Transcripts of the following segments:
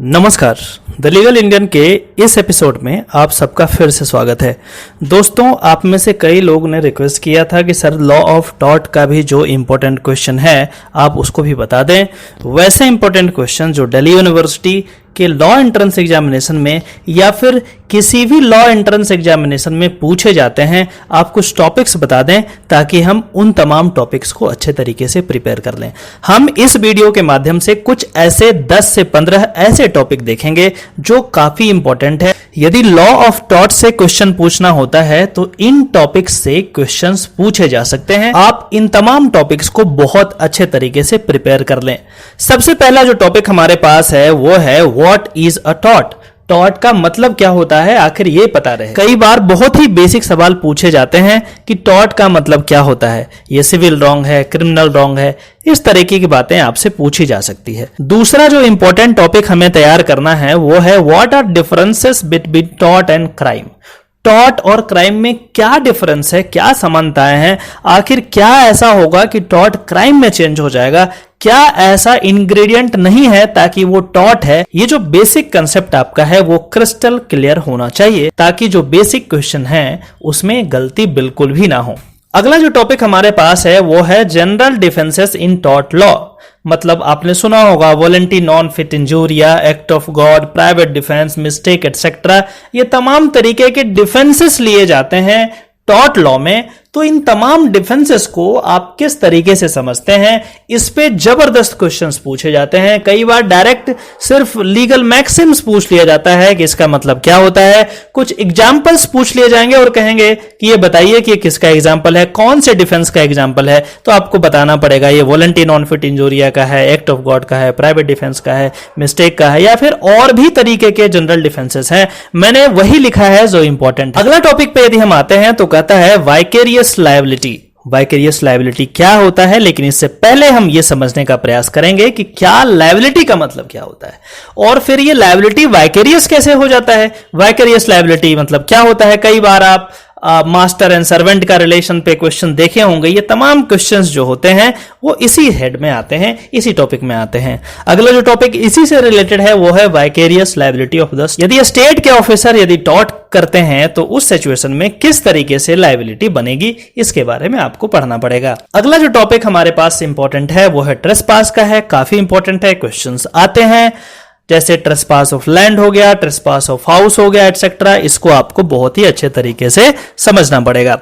नमस्कार, the legal Indian के इस एपिसोड में आप सबका फिर से स्वागत है। दोस्तों, आप में से कई लोग ने रिक्वेस्ट किया था कि सर लॉ ऑफ टॉर्ट का भी जो इम्पोर्टेंट क्वेश्चन है आप उसको भी बता दें। वैसे इम्पोर्टेंट क्वेश्चन जो दिल्ली यूनिवर्सिटी के लॉ एंट्रेंस एग्जामिनेशन में या फिर किसी भी लॉ एंट्रेंस एग्जामिनेशन में पूछे जाते हैं, आप कुछ टॉपिक्स बता दें ताकि हम उन तमाम टॉपिक्स को अच्छे तरीके से प्रिपेयर कर लें। हम इस वीडियो के माध्यम से कुछ ऐसे 10 से 15 ऐसे टॉपिक देखेंगे जो काफी इंपॉर्टेंट है। यदि लॉ ऑफ टॉर्ट से क्वेश्चन पूछना होता है तो इन टॉपिक्स से क्वेश्चंस पूछे जा सकते हैं। आप इन तमाम टॉपिक्स को बहुत अच्छे तरीके से प्रिपेयर कर लें। सबसे पहला जो टॉपिक हमारे पास है वो है what is a tort. Tort का मतलब क्या होता है, आखिर ये पता रहे। कई बार बहुत ही बेसिक सवाल पूछे जाते हैं कि टॉर्ट का मतलब क्या होता है, ये सिविल रॉन्ग है, क्रिमिनल रॉन्ग है, इस तरीके की बातें आपसे पूछी जा सकती है। दूसरा जो इंपॉर्टेंट टॉपिक हमें तैयार करना है वो है what are differences between tort and crime. Tort और क्राइम में क्या डिफरेंस है, क्या समानताएं हैं, आखिर क्या ऐसा होगा कि टॉर्ट क्राइम में चेंज हो जाएगा, क्या ऐसा इंग्रेडिएंट नहीं है ताकि वो टॉर्ट है। ये जो बेसिक कंसेप्ट आपका है वो क्रिस्टल क्लियर होना चाहिए ताकि जो बेसिक क्वेश्चन है उसमें गलती बिल्कुल भी ना हो। अगला जो टॉपिक हमारे पास है वो है general defences in tort law. मतलब आपने सुना होगा volenti non fit injuria, act of God, private defence, mistake etcetera, ये तमाम तरीके के डिफेंसेस लिए जाते हैं टॉर्ट लॉ में। तो इन तमाम डिफेंसेस को आप किस तरीके से समझते हैं, इस पे जबरदस्त क्वेश्चंस पूछे जाते हैं। कई बार डायरेक्ट सिर्फ लीगल मैक्सिम्स पूछ लिया जाता है कि इसका मतलब क्या होता है। कुछ एग्जांपल्स पूछ लिए जाएंगे और कहेंगे कि ये बताइए कि किसका एग्जांपल है, कौन से डिफेंस का एग्जांपल है। तो आपको बताना पड़ेगा ये वॉलंटी नॉन फिट इंजूरिया का है, एक्ट ऑफ गॉड का है, प्राइवेट डिफेंस का है, मिस्टेक का है, या फिर और भी तरीके के जनरल डिफेंसेस हैं। मैंने वही लिखा है जो इंपॉर्टेंट। अगला टॉपिक पे यदि हम आते हैं तो कहता है वाइकेरियस लायबिलिटी। वाइकेरियस लायबिलिटी क्या होता है, लेकिन इससे पहले हम यह समझने का प्रयास करेंगे कि क्या लायबिलिटी का मतलब क्या होता है और फिर ये लायबिलिटी वाइकेरियस कैसे हो जाता है। वाइकेरियस लायबिलिटी मतलब क्या होता है। कई बार आप मास्टर एंड सर्वेंट का रिलेशन पे क्वेश्चन देखे होंगे। ये तमाम क्वेश्चंस जो होते हैं वो इसी हेड में आते हैं, इसी टॉपिक में आते हैं। अगला जो टॉपिक इसी से रिलेटेड है वो है vicarious liability of the state. यदि स्टेट के ऑफिसर यदि टॉर्ट करते हैं तो उस सिचुएशन में किस तरीके से लायबिलिटी बनेगी, इसके बारे में आपको पढ़ना पड़ेगा। अगला जो टॉपिक हमारे पास इंपॉर्टेंट है वो है ट्रेसपास का है। काफी इंपॉर्टेंट है, क्वेश्चंस आते हैं जैसे ट्रेसपास ऑफ लैंड हो गया, ट्रेसपास ऑफ हाउस हो गया, एटसेट्रा। इसको आपको बहुत ही अच्छे तरीके से समझना पड़ेगा।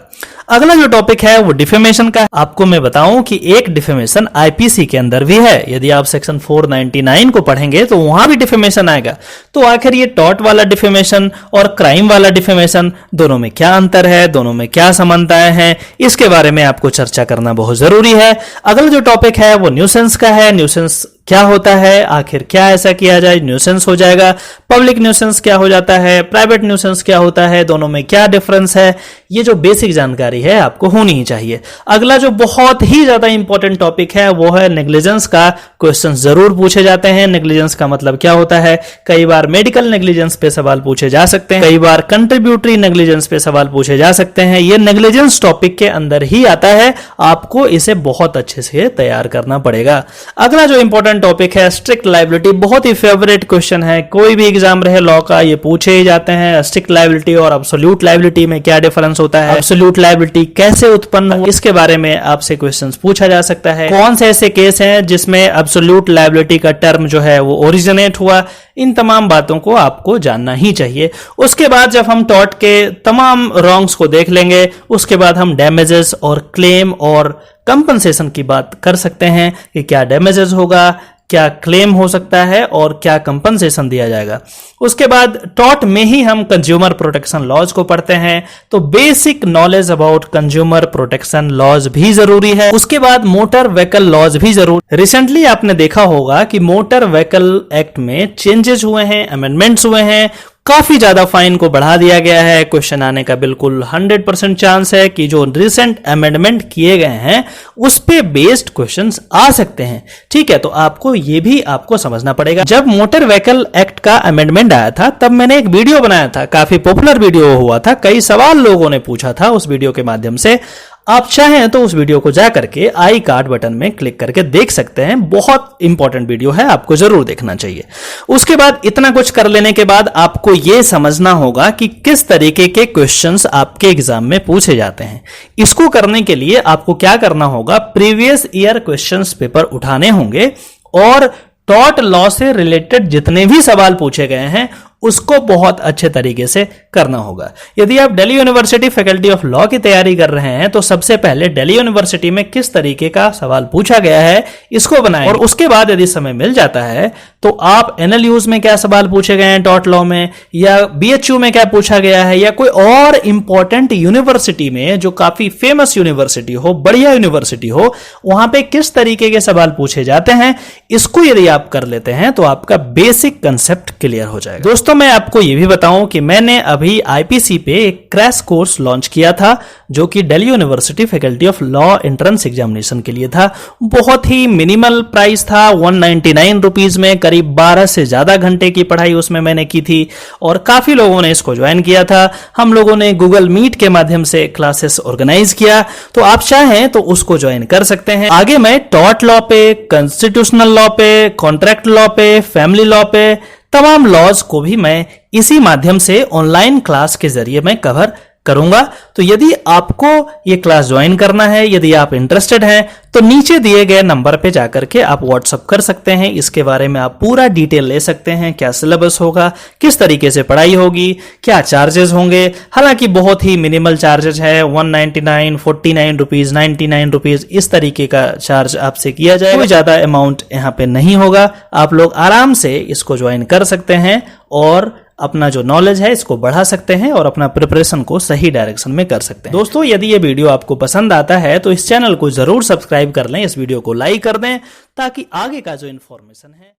अगला जो टॉपिक है वो डिफेमेशन का है। आपको मैं बताऊं कि एक डिफेमेशन आईपीसी के अंदर भी है। यदि आप सेक्शन 499 को पढ़ेंगे तो वहां भी डिफेमेशन आएगा। तो आखिर ये टॉर्ट वाला डिफेमेशन और क्राइम वाला डिफेमेशन, दोनों में क्या अंतर है, दोनों में क्या समानताएं हैं, इसके बारे में आपको चर्चा करना बहुत जरूरी है। अगला जो टॉपिक है वो न्यूसेंस का है। न्यूसेंस क्या होता है, आखिर क्या ऐसा किया जाए न्यूसेंस हो जाएगा। पब्लिक न्यूसेंस क्या हो जाता है, प्राइवेट न्यूसेंस क्या होता है, दोनों में क्या डिफरेंस है, ये जो बेसिक जानकारी है आपको होनी ही चाहिए। अगला जो बहुत ही ज्यादा इंपॉर्टेंट टॉपिक है वो है नेग्लिजेंस का। क्वेश्चन जरूर पूछे जाते हैं। नेग्लिजेंस का मतलब क्या होता है। कई बार मेडिकल नेग्लिजेंस पे सवाल पूछे जा सकते हैं, कई बार कंट्रीब्यूटरी नेग्लिजेंस पे सवाल पूछे जा सकते हैं। ये नेग्लिजेंस टॉपिक के अंदर ही आता है, आपको इसे बहुत अच्छे से तैयार करना पड़ेगा। अगला जो इंपॉर्टेंट टॉपिक है स्ट्रिक्ट लायबिलिटी। बहुत ही फेवरेट क्वेश्चन है, कोई भी एग्जाम रहे लॉ का ये पूछे ही जाते हैं। स्ट्रिक्ट लायबिलिटी और एब्सोल्यूट लायबिलिटी में क्या डिफरेंस होता है, एब्सोल्यूट लायबिलिटी कैसे उत्पन्न हो, इसके बारे में आपसे क्वेश्चंस पूछा जा सकता है। कौन से ऐसे केस हैं जिसमें एब्सोल्यूट लायबिलिटी का टर्म जो है वो ओरिजिनेट हुआ, इन तमाम बातों को आपको जानना ही चाहिए। उसके बाद जब हम टॉर्ट के तमाम रॉन्ग्स को देख लेंगे उसके बाद हम डैमेजेस और क्लेम और कंपनसेशन की बात कर सकते हैं कि क्या डैमेजेस होगा, क्या क्लेम हो सकता है और क्या कंपनसेशन दिया जाएगा। उसके बाद टॉर्ट में ही हम कंज्यूमर प्रोटेक्शन लॉज को पढ़ते हैं, तो basic knowledge about consumer protection laws भी जरूरी है। उसके बाद मोटर व्हीकल लॉज भी जरूर। रिसेंटली आपने देखा होगा कि मोटर व्हीकल एक्ट में चेंजेस हुए हैं, अमेंडमेंट्स हुए हैं, काफी ज्यादा फाइन को बढ़ा दिया गया है। क्वेश्चन आने का बिल्कुल 100% चांस है कि जो रिसेंट अमेंडमेंट किए गए हैं उस पे बेस्ड क्वेश्चंस आ सकते हैं। ठीक है, तो आपको ये भी आपको समझना पड़ेगा। जब मोटर व्हीकल एक्ट का अमेंडमेंट आया था तब मैंने एक वीडियो बनाया था, काफी पॉपुलर वीडियो हुआ था, कई सवाल लोगों ने पूछा था उस वीडियो के माध्यम से। आप चाहें तो उस वीडियो को जा करके आई कार्ड बटन में क्लिक करके देख सकते हैं। बहुत इंपॉर्टेंट वीडियो है, आपको जरूर देखना चाहिए। उसके बाद इतना कुछ कर लेने के बाद आपको यह समझना होगा कि किस तरीके के क्वेश्चंस आपके एग्जाम में पूछे जाते हैं। इसको करने के लिए आपको क्या करना होगा, प्रीवियस ईयर क्वेश्चंस पेपर उठाने होंगे और टॉट लॉ से रिलेटेड जितने भी सवाल पूछे गए हैं उसको बहुत अच्छे तरीके से करना होगा। यदि आप Delhi university faculty of law की तैयारी कर रहे हैं तो सबसे पहले दिल्ली यूनिवर्सिटी में किस तरीके का सवाल पूछा गया है इसको बनाएं, और उसके बाद यदि समय मिल जाता है तो आप एनएलयूज में क्या सवाल पूछे गए हैं टॉट लॉ में, या बीएचयू में क्या पूछा गया है, या कोई और इंपॉर्टेंट यूनिवर्सिटी में जो काफी फेमस यूनिवर्सिटी हो, बढ़िया यूनिवर्सिटी हो, वहां पे किस तरीके के सवाल पूछे जाते हैं, इसको यदि आप कर लेते हैं तो आपका बेसिक कंसेप्ट क्लियर हो जाएगा। दोस्तों मैं आपको यह भी बताऊं कि मैंने अभी आईपीसी पे एक क्रैश कोर्स लॉन्च किया था जो कि Delhi university faculty of law entrance examination के लिए था। बहुत ही मिनिमल प्राइस था, 199 रुपीज में करीब 12 से ज्यादा घंटे की पढ़ाई उसमें मैंने की थी और काफी लोगों ने इसको ज्वाइन किया था। हम लोगों ने गूगल मीट के माध्यम से क्लासेस ऑर्गेनाइज किया, तो आप चाहें तो उसको ज्वाइन कर सकते हैं। आगे मैं टॉट लॉ पे, कॉन्स्टिट्यूशनल लॉ पे, कॉन्ट्रैक्ट लॉ पे, फैमिली लॉ पे, तमाम लॉज को भी मैं इसी माध्यम से ऑनलाइन क्लास के जरिए मैं कवर करूंगा। तो यदि आपको ये क्लास ज्वाइन करना है, यदि आप इंटरेस्टेड हैं तो नीचे दिए गए नंबर पे जाकर के आप व्हाट्सअप कर सकते हैं। इसके बारे में आप पूरा डिटेल ले सकते हैं, क्या सिलेबस होगा, किस तरीके से पढ़ाई होगी, क्या चार्जेस होंगे। हालांकि बहुत ही मिनिमल चार्जेस है, 199, 49 रुपीज, 99 रुपीज, इस तरीके का चार्ज आपसे किया जाएगा। कोई ज्यादा अमाउंट यहाँ पे नहीं होगा। आप लोग आराम से इसको ज्वाइन कर सकते हैं और अपना जो नॉलेज है इसको बढ़ा सकते हैं और अपना प्रिपरेशन को सही डायरेक्शन में कर सकते हैं। दोस्तों यदि ये वीडियो आपको पसंद आता है तो इस चैनल को जरूर सब्सक्राइब कर लें, इस वीडियो को लाइक कर दें ताकि आगे का जो इन्फॉर्मेशन है